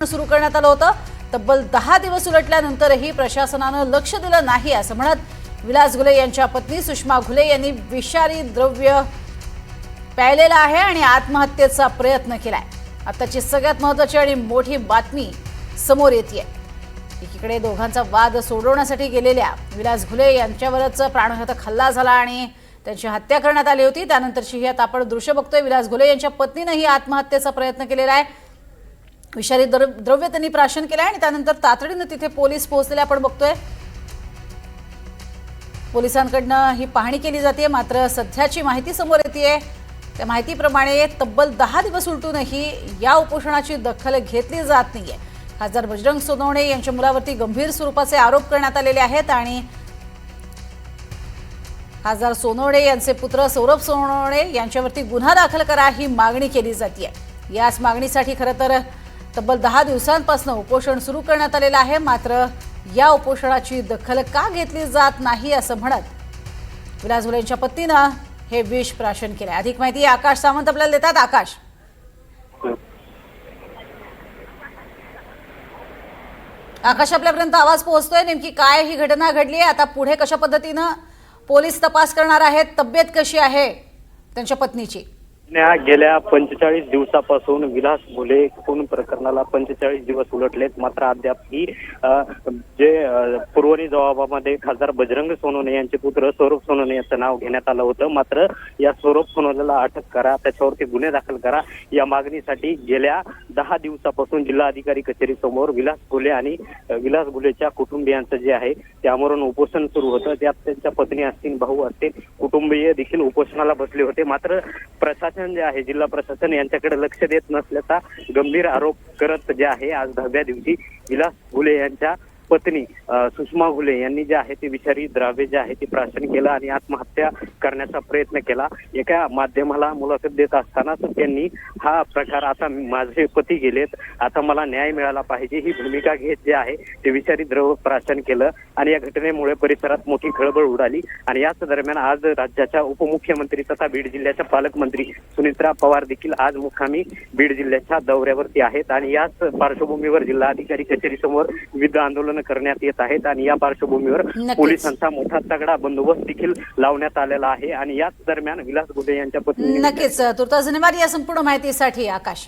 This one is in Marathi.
सुरू करण्यात आलं होतं। तब्बल 10 दिवस उलटल्यानंतरही प्रशासनानं लक्ष दिलं नाही असं म्हणत विलास घुले यांच्या पत्नी सुषमा घुले यांनी विषारी द्रव्य प्यायलेलं आहे आणि आत्महत्येचा प्रयत्न केलाय। आताची सगळ्यात महत्त्वाची आणि मोठी बातमी समोर येतेय। एकीकडे दोघांचा वाद सोडवण्यासाठी गेलेल्या विलास घुले यांच्यावरच प्राणघातक हल्ला झाला आणि त्यांची हत्या करण्यात आली होती। त्यानंतरची ही आता आपण दृश्य बघतोय। विलास घुले यांच्या पत्नीनेही आत्महत्येचा प्रयत्न केलेला आहे। विषारी द्रव्य त्यांनी प्राशन केलं आणि त्यानंतर तातडीने तिथे पोलीस पोहोचलेले आपण बघतोय। पोलिसांकडनं ही पाहणी केली जाते, मात्र सध्याची माहिती समोर येतेय। त्या माहितीप्रमाणे तब्बल 10 दिवस उलटूनही या उपोषणाची दखल घेतली जात नाहीये। खासदार बजरंग सोनवणे यांच्या मुलावरती गंभीर स्वरूपाचे आरोप करण्यात आलेले आहेत आणि खासदार सोनवणे यांचे पुत्र सौरभ सोनवणे यांच्यावरती गुन्हा दाखल करा ही मागणी केली जाते। याच मागणीसाठी खरं तर तब्बल 10 दिवसांपासून उपोषण सुरू करण्यात आलेलं आहे, मात्र या उपोषणाची दखल का घेतली जात नाही असं म्हणत विलास घुले यांच्या पत्नीनं हे विष प्राशन केलंय। अधिक माहिती आकाश सावंत आपल्याला देतात। आकाश, आपल्यापर्यंत आवाज पोहोचतोय। नेमकी काय ही घटना घडली, आता पुढे कशा पद्धतीनं पोलीस तपास करणार आहेत, तब्येत कशी आहे त्यांच्या पत्नीची? गेल्या 45 दिवसापासून विलास घुले खून प्रकरणाला 45 दिवस उलटलेत, मात्र अद्याप ही जे पुरवणी जबाबामध्ये खासदार बजरंग सोनवणे यांचे पुत्र सौरभ सोनवणे यांचं नाव घेण्यात आलं होतं। मात्र या सौरभ सोनवणेला अटक करा, त्याच्यावरती गुन्हे दाखल करा या मागणीसाठी गेल्या 10 दिवसापासून जिल्हाधिकारी कचेरीसमोर विलास घुले आणि विलास घुलेच्या कुटुंबियांचं जे आहे ते आमरण उपोषण सुरू होतं। त्यात त्यांच्या पत्नी असतील, भाऊ असतील, कुटुंबीय देखील उपोषणाला बसले होते। मात्र प्रशासन जे आहे, जिल्हा प्रशासन यांच्याकडे लक्ष देत नसल्याचा गंभीर आरोप करत जे आहे आज 10व्या दिवशी विलास घुले यांच्या पत्नी सुषमा घुले यांनी जे आहे ते विषारी द्रव्य जे आहे ते प्राशन केलं आणि आत्महत्या करण्याचा प्रयत्न केला। एका माध्यमाला मुलाखत देत असतानाच त्यांनी हा प्रकार, आता माझे पती गेलेत, आता मला न्याय मिळाला पाहिजे ही भूमिका घेत जे आहे ते विषारी द्रव्य प्राशन केलं आणि या घटनेमुळे परिसरात मोठी खळबळ उडाली। आणि याच दरम्यान आज राज्याच्या उपमुख्यमंत्री तथा बीड जिल्ह्याच्या पालकमंत्री सुनेत्रा पवार देखील आज मुक्कामी बीड जिल्ह्याच्या दौऱ्यावरती आहेत आणि याच पार्श्वभूमीवर जिल्हाधिकारी कचेरीसमोर विविध आंदोलन करण्यात येत आहेत आणि या पार्श्वभूमीवर पोलिसांचा मोठा तगडा बंदोबस्त देखील लावण्यात आलेला आहे। आणि याच दरम्यान विलास घुले यांच्या पत्नी नक्कीच तुर्तास धन्यवाद या संपूर्ण माहितीसाठी आकाश।